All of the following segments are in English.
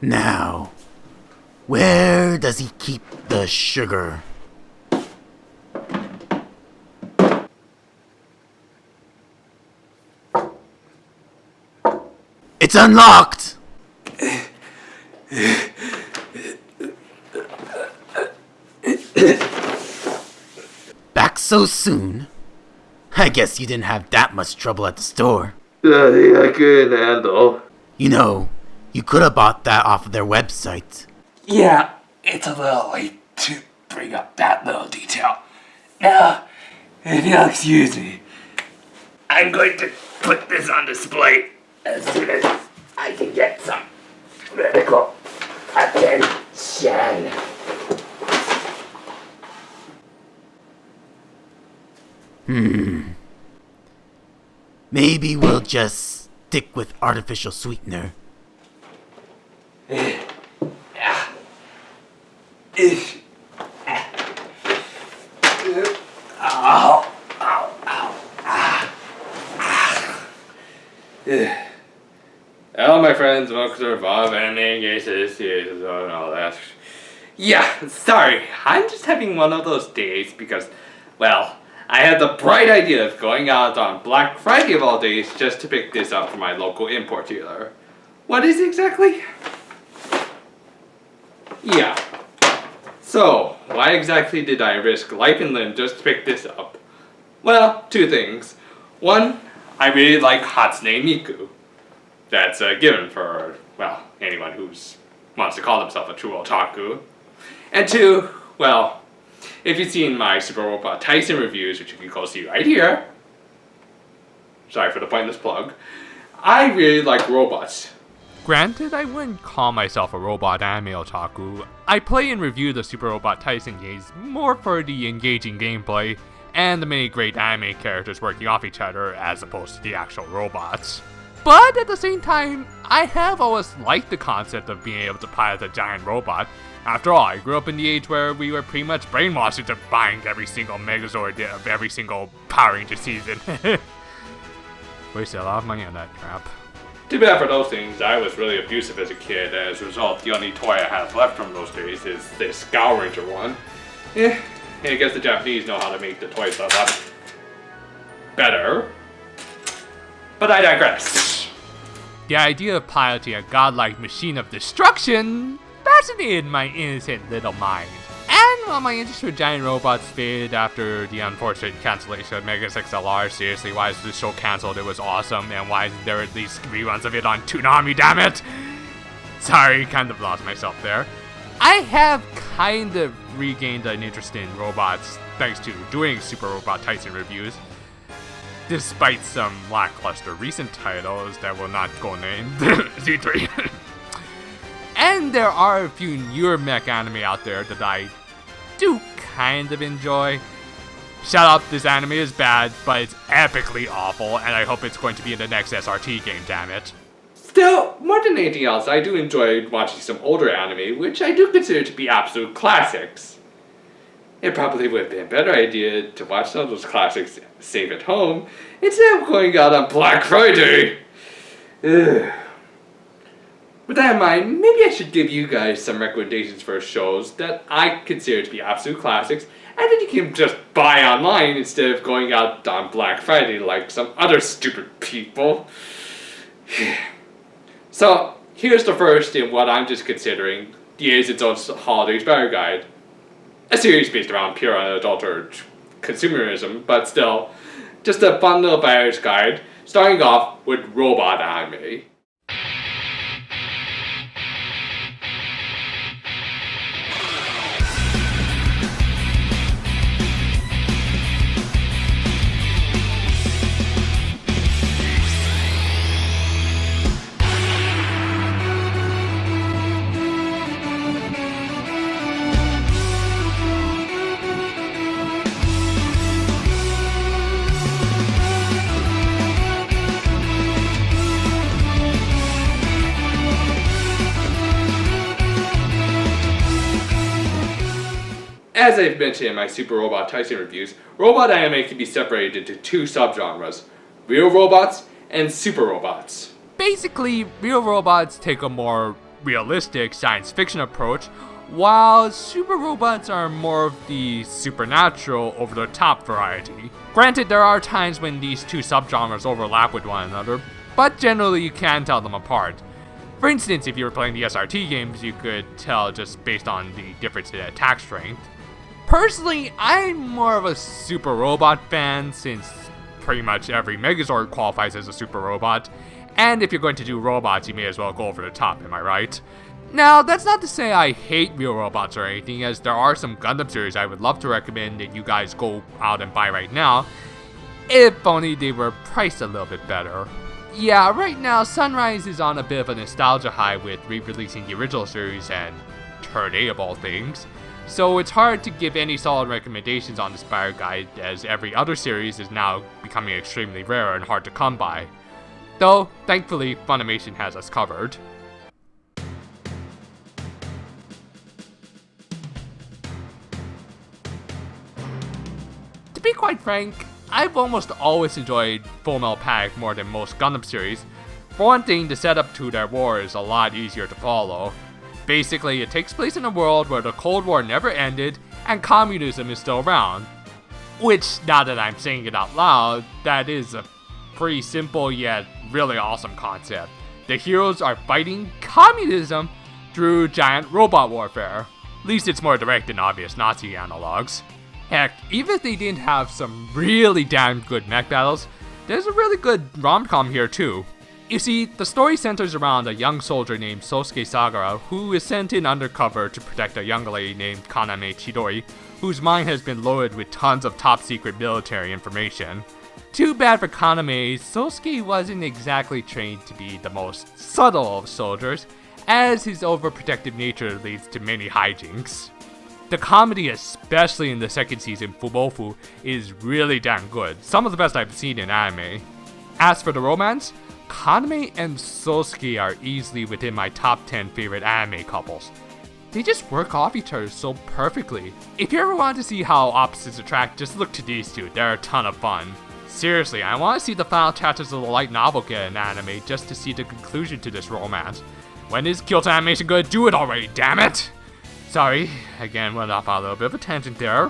Now, where does he keep the sugar? It's unlocked! Back so soon? I guess you didn't have that much trouble at the store. I couldn't handle. You know, you could have bought that off of their website. Yeah, it's a little late to bring up that little detail. Now, if you'll excuse me, I'm going to put this on display as soon as I can get some medical attention. Maybe we'll just stick with artificial sweetener. Hello, my friends. Welcome to Bob and Engages and all that. Yeah, sorry. I'm just having one of those days because, well, I had the bright idea of going out on Black Friday of all days just to pick this up from my local import dealer. What is it exactly? Yeah. So, why exactly did I risk life and limb just to pick this up? Well, two things. One, I really like Hatsune Miku. That's a given for, well, anyone who wants to call himself a true otaku. And two, well, if you've seen my Super Robot Tyson reviews, which you can go see right here, sorry for the pointless plug, I really like robots. Granted, I wouldn't call myself a robot anime otaku. I play and review the Super Robot Tyson games more for the engaging gameplay and the many great anime characters working off each other as opposed to the actual robots. But at the same time, I have always liked the concept of being able to pilot a giant robot. After all, I grew up in the age where we were pretty much brainwashed into buying every single Megazord of every single Power Ranger season. Wasted a lot of money on that crap. Too bad for those things. I was really abusive as a kid. As a result, the only toy I have left from those days is this Scow Ranger one. I guess the Japanese know how to make the toys a lot better. But I digress. The idea of piloting a godlike machine of destruction fascinated my innocent little mind. And while my interest for giant robots faded after the unfortunate cancellation of Megas XLR, seriously, why is this show cancelled? It was awesome, and why isn't there at least reruns of it on Toonami, damn it? Sorry, kind of lost myself there. I have kind of regained an interest in robots thanks to doing Super Robot Tyson reviews, despite some lackluster recent titles that will not go named. Z3. And there are a few newer mech anime out there that I do kind of enjoy. Shut up, this anime is bad, but it's epically awful, and I hope it's going to be in the next SRT game, damn it. Still, more than anything else, I do enjoy watching some older anime, which I do consider to be absolute classics. It probably would have been a better idea to watch some of those classics safe at home, instead of going out on Black Friday. Ugh. With that in mind, maybe I should give you guys some recommendations for shows that I consider to be absolute classics, and that you can just buy online instead of going out on Black Friday like some other stupid people. So, here's the first in what I'm just considering the Is Its Own Holiday Better Guide. A series based around pure unadulterated consumerism, but still, just a fun little buyer's guide, starting off with robot anime. As I've mentioned in my Super Robot Tyson reviews, robot anime can be separated into two subgenres, real robots and super robots. Basically, real robots take a more realistic science fiction approach, while super robots are more of the supernatural, over-the-top variety. Granted, there are times when these two subgenres overlap with one another, but generally you can tell them apart. For instance, if you were playing the SRT games, you could tell just based on the difference in attack strength. Personally, I'm more of a super robot fan, since pretty much every Megazord qualifies as a super robot, and if you're going to do robots, you may as well go over the top, am I right? Now, that's not to say I hate real robots or anything, as there are some Gundam series I would love to recommend that you guys go out and buy right now, if only they were priced a little bit better. Yeah, right now, Sunrise is on a bit of a nostalgia high with re-releasing the original series and turnable things, so it's hard to give any solid recommendations on the Spire Guide, as every other series is now becoming extremely rare and hard to come by. Though, thankfully, Funimation has us covered. To be quite frank, I've almost always enjoyed Fullmetal Panic more than most Gundam series. For one thing, the setup to their war is a lot easier to follow. Basically, it takes place in a world where the Cold War never ended and communism is still around. Which, now that I'm saying it out loud, that is a pretty simple yet really awesome concept. The heroes are fighting communism through giant robot warfare. At least it's more direct than obvious Nazi analogs. Heck, even if they didn't have some really damn good mech battles, there's a really good rom-com here too. You see, the story centers around a young soldier named Sosuke Sagara, who is sent in undercover to protect a young lady named Kaname Chidori, whose mind has been loaded with tons of top-secret military information. Too bad for Kaname, Sosuke wasn't exactly trained to be the most subtle of soldiers, as his overprotective nature leads to many hijinks. The comedy, especially in the second season, Fumofu, is really damn good, some of the best I've seen in anime. As for the romance, Kaname and Sosuke are easily within my top 10 favorite anime couples. They just work off each other so perfectly. If you ever want to see how opposites attract, just look to these two, they're a ton of fun. Seriously, I want to see the final chapters of the light novel get an anime just to see the conclusion to this romance. When is Kyoto Animation gonna do it already, damn it? Sorry, again went off on a little bit of a tangent there.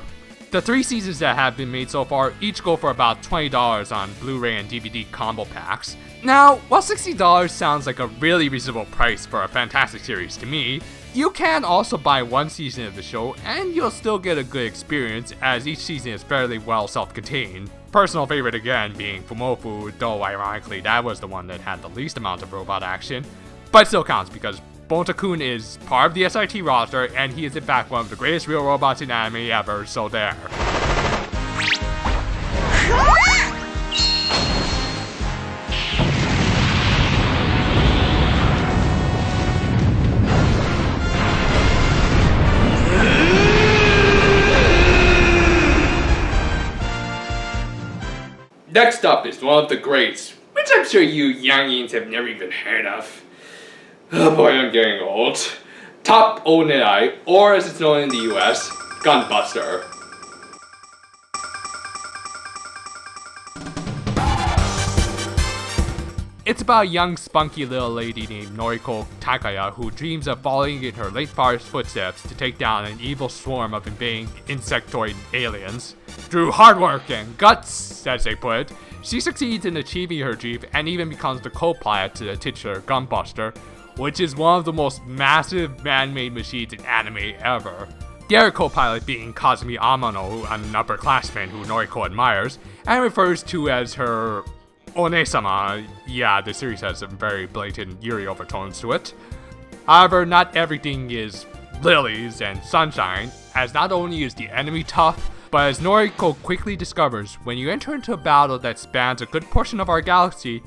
The 3 seasons that have been made so far each go for about $20 on Blu-ray and DVD combo packs. Now, while $60 sounds like a really reasonable price for a fantastic series to me, you can also buy one season of the show and you'll still get a good experience, as each season is fairly well self-contained. Personal favorite again being Fumofu, though ironically that was the one that had the least amount of robot action, but still counts because Bonta-kun is part of the SRT roster, and he is in fact one of the greatest real robots in anime ever, so there. Next up is one of the greats, which I'm sure you youngins have never even heard of. Oh boy, I'm getting old. Top Onei, or as it's known in the US, Gunbuster. It's about a young spunky little lady named Noriko Takaya who dreams of following in her late father's footsteps to take down an evil swarm of invading insectoid aliens. Through hard work and guts, as they put it, she succeeds in achieving her dream and even becomes the co-pilot to the titular Gunbuster, which is one of the most massive man-made machines in anime ever. The other co-pilot being Kazumi Amano, an upperclassman who Noriko admires, and refers to as her One-sama. Yeah, the series has some very blatant Yuri overtones to it. However, not everything is lilies and sunshine, as not only is the enemy tough, but as Noriko quickly discovers, when you enter into a battle that spans a good portion of our galaxy,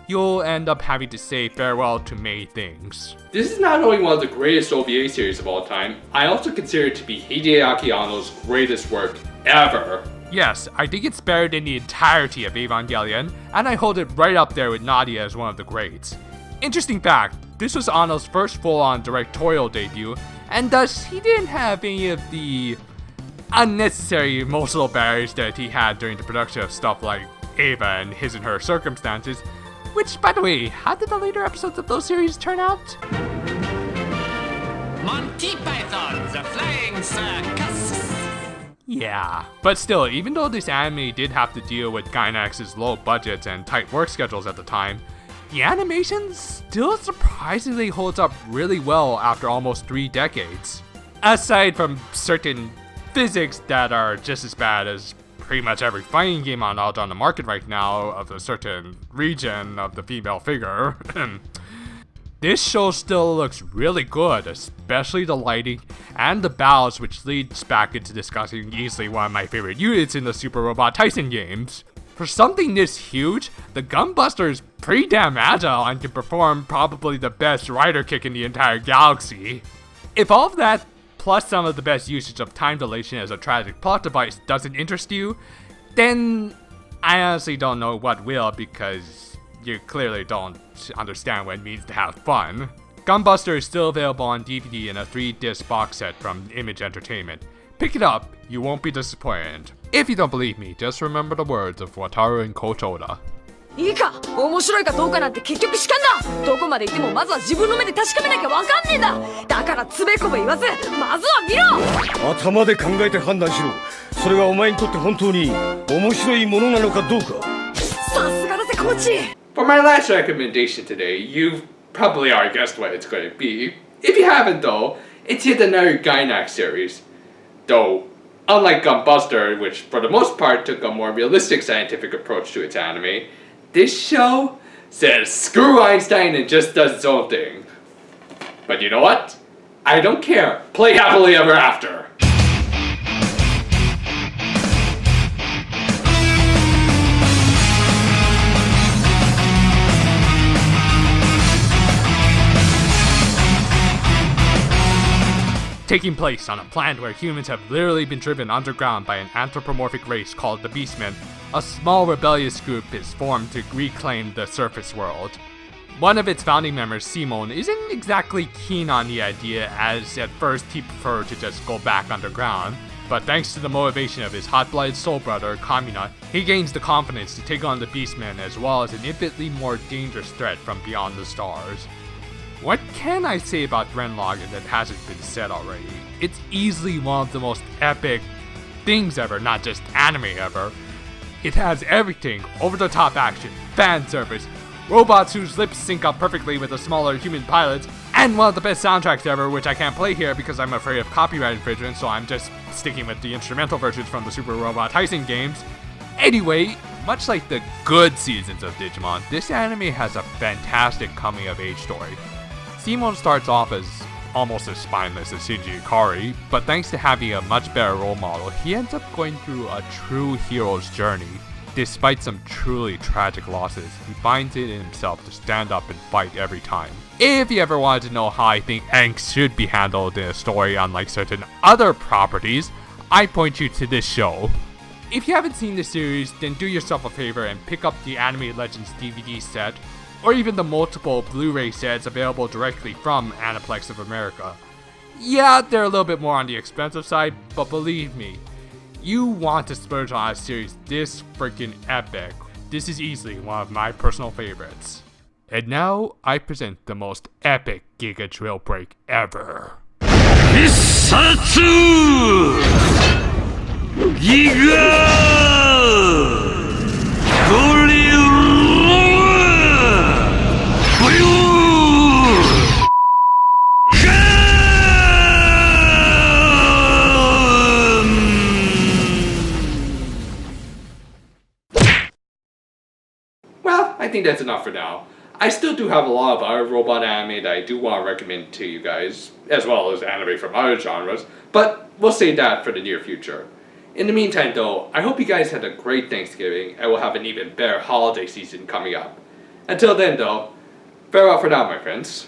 you'll end up having to say farewell to many things. This is not only one of the greatest OVA series of all time, I also consider it to be Hideaki Anno's greatest work ever. Yes, I think it's better than the entirety of Evangelion, and I hold it right up there with Nadia as one of the greats. Interesting fact, this was Anno's first full-on directorial debut, and thus he didn't have any of the unnecessary emotional barriers that he had during the production of stuff like Eva and His and Her Circumstances, which, by the way, how did the later episodes of those series turn out? Monty Python, the Flying Circus. Yeah, but still, even though this anime did have to deal with Gainax's low budgets and tight work schedules at the time, the animation still surprisingly holds up really well after almost 3 decades. Aside from certain physics that are just as bad as pretty much every fighting game out on the market right now of a certain region of the female figure, this show still looks really good, especially the lighting and the battles, which leads back into discussing easily one of my favorite units in the Super Robot Tyson games. For something this huge, the Gunbuster is pretty damn agile and can perform probably the best rider kick in the entire galaxy. If all of that, plus some of the best usage of time dilation as a tragic plot device doesn't interest you, then I honestly don't know what will, because you clearly don't understand what it means to have fun. Gunbuster is still available on DVD in a 3-disc box set from Image Entertainment. Pick it up, you won't be disappointed. If you don't believe me, just remember the words of Wataru and Coach Oda. いいか面白いかどうかなんて結局主観だどこまで行ってもまずは自分の目で確かめなきゃわかんねえんだだからつべこべ言わずまずは見ろ頭で考えて判断しろそれがお前にとって本当に面白いものなのかどうかさすがだぜコーチ For my last recommendation today, you probably already guessed what it's going to be. If you haven't though, it's yet another Gainax series. Though, unlike Gunbuster, which for the most part took a more realistic scientific approach to its anime, this show says screw Einstein and just does its own thing. But you know what? I don't care. Play happily ever after. Taking place on a planet where humans have literally been driven underground by an anthropomorphic race called the Beastmen, a small rebellious group is formed to reclaim the surface world. One of its founding members, Simon, isn't exactly keen on the idea, as at first he preferred to just go back underground, but thanks to the motivation of his hot-blooded soul brother, Kamina, he gains the confidence to take on the Beastmen as well as an infinitely more dangerous threat from beyond the stars. What can I say about Gurren Lagann that hasn't been said already? It's easily one of the most epic things ever, not just anime ever. It has everything: over-the-top action, fan service, robots whose lips sync up perfectly with the smaller human pilots, and one of the best soundtracks ever, which I can't play here because I'm afraid of copyright infringement, so I'm just sticking with the instrumental versions from the Super Robot Tyson games. Anyway, much like the good seasons of Digimon, this anime has a fantastic coming-of-age story. Simon starts off as almost as spineless as Shinji Ikari, but thanks to having a much better role model, he ends up going through a true hero's journey. Despite some truly tragic losses, he finds it in himself to stand up and fight every time. If you ever wanted to know how I think angst should be handled in a story unlike certain other properties, I point you to this show. If you haven't seen this series, then do yourself a favor and pick up the Anime Legends DVD set, or even the multiple Blu-ray sets available directly from Aniplex of America. Yeah, they're a little bit more on the expensive side, but believe me, you want to splurge on a series this freaking epic. This is easily one of my personal favorites. And now, I present the most epic Giga Drill break ever. Hissatsu! Giga! Well, I think that's enough for now. I still do have a lot of other robot anime that I do want to recommend to you guys, as well as anime from other genres, but we'll save that for the near future. In the meantime though, I hope you guys had a great Thanksgiving and will have an even better holiday season coming up. Until then though, farewell for now my friends.